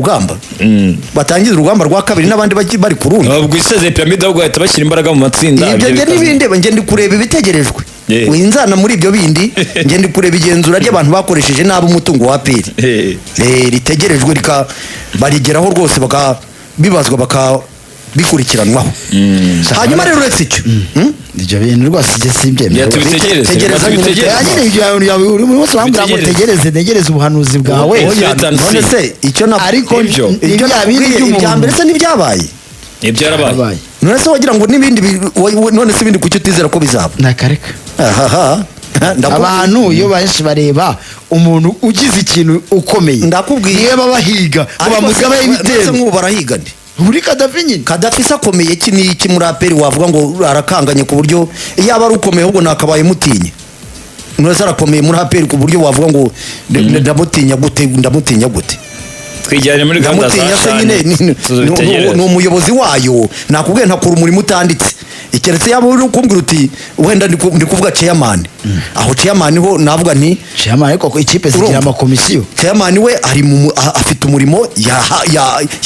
rugamba batangiza urugamba rwa kabiri n'abandi bari kurundi ubwo iseze pyramide ahubwo bahita bashyira imbaraga mu matsinda ibyo nge n'ibindi nge ndi kureba ibitegerejwe winzana muri ibyo bindi nge ndi kureba igenzura ry'abantu bakoresheje nabi umutungo wa APR ritegerejwe barigeraho rwose bakabibazwa bakabikurikiranwaho hanyuma rero uretse icyo ibyo bintu rwose ijye simbyemera tegereze ubuhanuzi bwawe none se icyo ariko ibya mbere se ntibyabaye ibyarabaye none se wagira ngo n'ibindi none se ibindi kuki utizera ko bizaba nakareka abantu iyo benshi bareba umuntu ugize ikintu ukomeye ndakubwiye niyo babahiga ngo bamugabe ibitero nk'ubu barahigane buri Kadafi nyine Kadafi se akomeye iki muri APR wavuga ngo arakanganye ku buryo iyo aba ari ukomeye ahubwo nakabaye mutinye none se arakomeye muri APR ku buryo wavuga ngo ndamutinya gute twijyanye muri gahunda za shane ni umuyobozi wayo nakubwiye ntakora umurimo utanditse ikeretse yabo uri kumbwira uti wenda ndi kuvuga chairman aho chairman ho navuga nti chairman ariko ikipe zigira amakomisiyo chairman we ari afite umurimo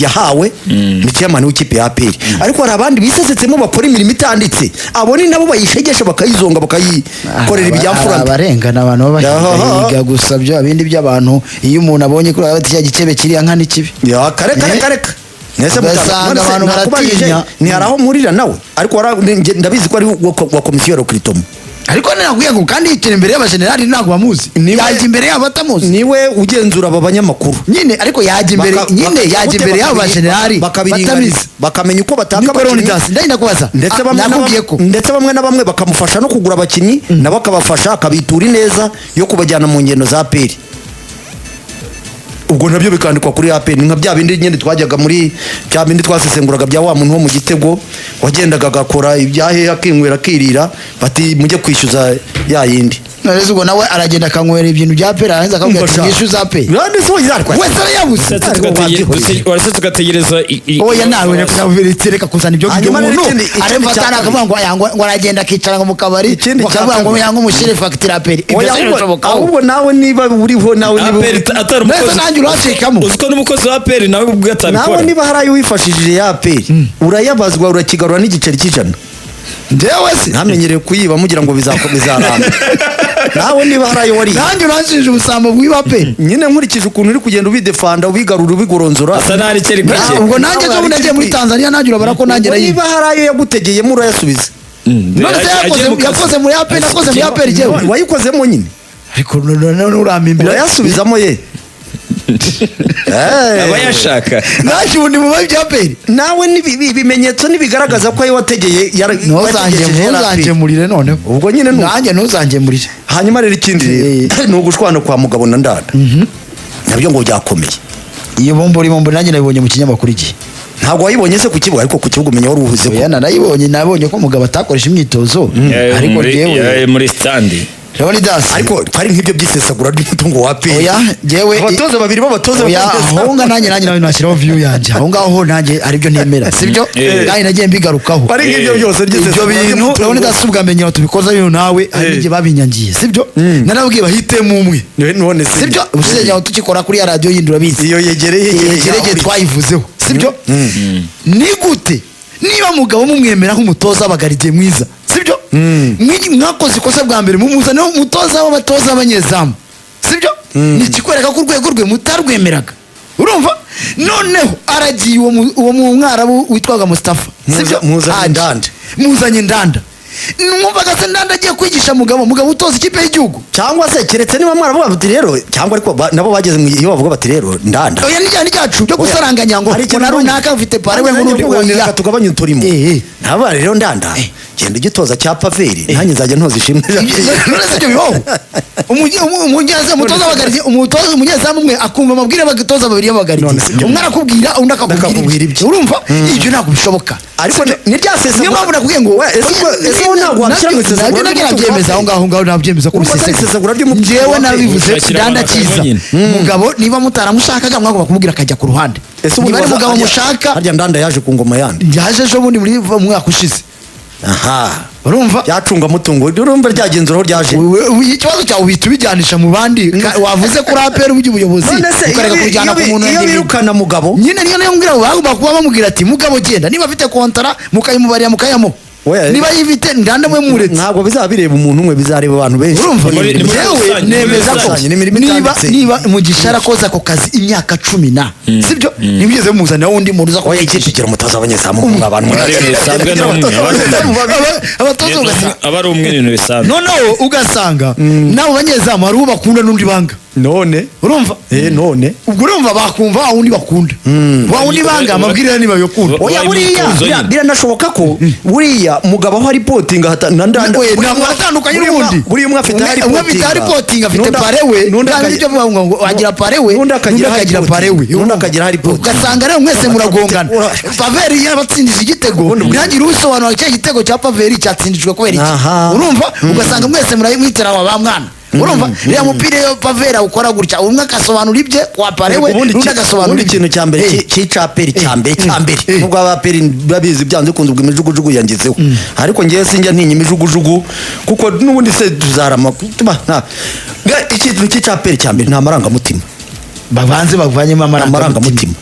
yahawe ni chairman w'ikipe ya APR ariko hari abandi bisesetsemo bakora imirimo itanditse abo ni nabo bayishegesha bakayizonga bakayikorera ibyafurana abarengana abantu babahiga gusa byo abindi by'abantu iyo umuntu abonye kuri abati gicebe kiri nka n'ikibi ya kareka nese basanga abantu baratinya ni haraho murira nawe ariko ndabizi ko ari wa komisiyo recruitment ariko nakwiye ngo kandi itire imbere y'abajenerali ntago bamuzi yaje imbere y'abo batamuzi niwe ugenzura aba banyamakuru nyine ariko yaje imbere y'abo bajenerali batamizi bakamenya uko bataka abakinnyi ndenda kubaza ndetse bamwe na bamwe bakamufasha no kugura abakinnyi nabo akabafasha akabitura neza yo kubajyana mu ngendo za APR ubwo nabyo bikandikwa kuri APR nka bya bindi nyine twajyaga muri bya bindi twasesenguraga bya wa muntu wo mu Gitego wagendaga gakora ibyahe akinywera kirira bati mujye kwishyuza ya yindi none ubwo nawe aragenda akanywera ibintu bya APR aranza akabwira ati mwishyuza APR none so yarikwa wese yabuze warase tugategereza oya nawe reka kuzana ibyo umuntu aremfatana akavuga ngo aragenda akicara ngo mu kabari bakavuga ngo yango mushyire facture APR ahubwo nawe niba uriho nawe niba atari uziko n'umukozi wa APR nawe ubwo atabikora nawe niba harayo wifashishije ya APR urayabazwa urakigarura n'igiceri cy'ijana ndewe se ntamenyereye kuyiba mugira ngo bizakomezaramba nawe niba harayo wari nanjye uranshije ubusambo bw'iba APR nyine nkurikije ukuntu uri kugenda ubidefanda ubigarura ubigoronzora asa nari keri gake ubwo nanjye zo nagiye muri Tanzania nanjye urabara ko nanjye niba harayo yagutegeyemo urayasubiza none se yakoze muri APR nakoze muri APR jewe wayikozemo nyine ariko none uramimbira urayasubizamo ye abayashaka naje ubundi mu bayi APR nawe bimenyetso nibigaragaza ko ayo wategeye ntuzangemurire none ubwo nyine nanjye ntuzangemurire hanyuma rero ikindi ni ugushwana kwa mugabo na ndanda nabyo ngo byakomeye iyo bombori nanjye nabibonye mu kinyamakuru igihe ntabwo wayibonye se ku kibuga ariko ku kibuga umenya wari uhuze ko nabonye ko mugabo atakoresha imyitozo ariko muri standi Leonidas ariko twari nk'ibyo byisesagura ry'umutungo wa APR oya jewe abatoza babiri b'abatoza ahonga nanjye nashyiraho view yanjye aho ngaho nanjye aribyo nemera sibyo kandi nagiye mbigarukaho ari nk'ibyo byose ibyo bintu Leonidas ubwamenye tubikoza bintu nawe ari babinyangiye sibyo narabwiye bahitemo umwe none sibyo usije aho tukikora kuri ya radio yindi urabizi iyo yegereye twayivuzeho sibyo ni gute niba mugabo mumwemera nk'umutoza abagaridiye mwiza sibyo mwakoze ikosa bwa mbere mumuzane umutoza w'abatoza abanyezamu sibyo ni ikikwereka ko urwego rwe mutarwemeraga urumva noneho aragiye uwo mu mwarabu witwaga Mustafa sibyo muzanye ndanda numvaga se ndanda agiye kwigisha mugabo utoza ikipe y'igihugu cyangwa se keretse niba mwaravuga bati rero cyangwa ariko nabo bageze mu iyo bavuga bati rero ndanda oya nijyana cyacu cyo gusaranganya ngo na runaka ufite pare we nk'urundi wongera tugabanya uturimo naba rero ndanda genda igitoza cya paveri nanjye nzajya ntoza ishimwe none se byo umutoza umunyezamu umwe akumva amabwire bagitoza babiri y'abagaridiye umwe arakubwira undi akakubwira ibyo urumva ibyo ntabwo bishoboka ariko ni ryasesa niyo mpamvu nakubwiye ngo ese ntabwo wabishyira mu isesagura nabyemeza aho ngaho nabyemeza ko isesagura njyewe nabivuze ndanda cyiza mugabo niba mutaramushakaga mwagomba kumubwira akajya ku ruhande niba ari mugabo mushaka harya ndanda yaje ku ngoma yandi yaje ejo bundi muri mwaka ushize aha urumva yacunga mutungo urumva ryagenzura aho ryaje ikibazo cyawe uhita ubijyanisha mu bandi wavuze kuri APR ubuyobozi ukareka kujyana ku muntu iyo birukana mugabo nyine niyo mbwira bagomba kuba bamubwira ati mugabo genda niba afite kontara mukayimubarira mukayamuha niba yifite ndanda mwe muretse ntabwo bizaba bireba umuntu umwe bizareba abantu benshi urumva yewe nemeza ko niba Mugisha arakoze ako kazi imyaka 10 sibyo nibigeze mumuzanira wundi muntu uza ko yikikira umutoza abanyezamu abantu abatoza ugasanga abari umwe n'ibintu bisanzwe noneho ugasanga nabo banyezamu hari bakunda n'undi banga none urumva none ubwo urumva bakumva wundi bakunda wundi banga amabwirira niba yokunda oya buriya biranashoboka ko buriya mugabo aho reporting ndanda atandukanye n'ubundi buriya umwe afite reporting afite parewe kandi ibyo bavuga ngo agira parewe nundi akagira parewe nundi akagira reporting ugasanga rero mwese muragongana Paveri yabatsindije igitego ntihagire usobanura icyo gitego cya Paveri cyatsindijwe kubera iki urumva ugasanga mwese murayimwitira wa mwana urumva ya mupira yo Pavera ukora gutya umwe akasobanura ibye kwa parewe nundi agasobanura ikintu cya mbere cy'icaperi cya mbere nubwo abaperi babizi byanze kunze ubwo imijugujugu yangizeho ariko ngiye sinjya ntinya imijugujugu kuko nubundi se tuzarama ikintu cy'icaperi cya mbere nta marangamutima babanze bavanyemo amarangamutima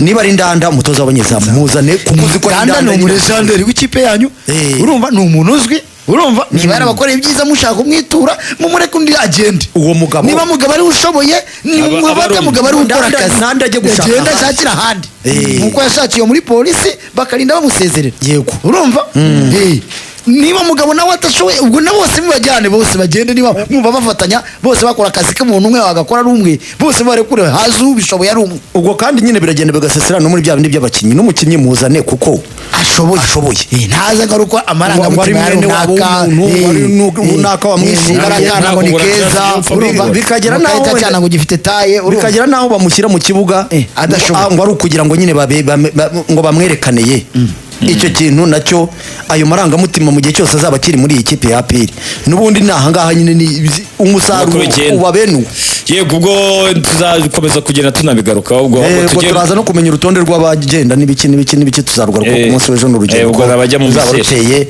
niba ari ndanda umutoza w'abanyezamu muzane kumuzi ko ndanda ni umurejanderi w'ikipe yanyu urumva ni umuntu uzwi urumva niba yarabakoreye ibyiza mushaka kumwitura mumureke undi agende uwo mugabo niba mugabo ari ushoboye nimubate mugabo ari gukora akazi nandi ajye gushaka agenda ashakira ahandi nkuko yashakiye muri polisi bakarinda bamusezerera yego urumva niba mugabo nawe atashoboye ubwo na bose mubajyane bose bagende niba mwumva bafatanya bose bakora akazi k'umuntu umwe wagakora ari umwe bose barekure hazi ubishoboye ari umwe ubwo kandi nyine biragenda bigasesera no muri bya bindi by'abakinnyi n'umukinnyi muzane kuko ashoboye ntaza ngaruka amarangamutima ya runaka wamwishinga arakana ngo ni keza bikagera naho cyane ngo gifite taye bikagera naho bamushyira mu kibuga ngo ari ukugira ngo nyine ngo bamwerekaneye icyo kintu nacyo ayo marangamutima mu gihe cyose azaba akiri muri iyi kipe ya APR n'ubundi nahangaha nyine ni umusaruro ubabenu yego ubwo tuzakomeza kugenda tunabigaruka ubwo turaza no kumenya urutonde rw'abagenda n'ibiki tuzarugaruka ku munsi w'ejo n'urugendo ubwo abajya mu ruteye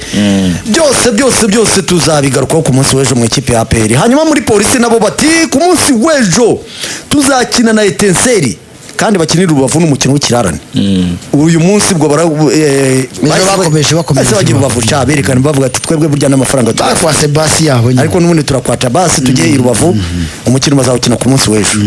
byose tuzabigarukaho ku munsi w'ejo mu ikipe ya APR hanyuma muri polisi nabo bati ku munsi w'ejo tuzakina na Etincelle kandi bakinira Rubavu n'umukino w'ikirarane uyu munsi bwo bakomeje bagira Rubavu berekana bavuga ati twebwe burya n'amafaranga kwa Sebastien yaho nyine ariko n'ubundi turakwaca basi tugiye i Rubavu umukino bazawukina ku munsi w'ejo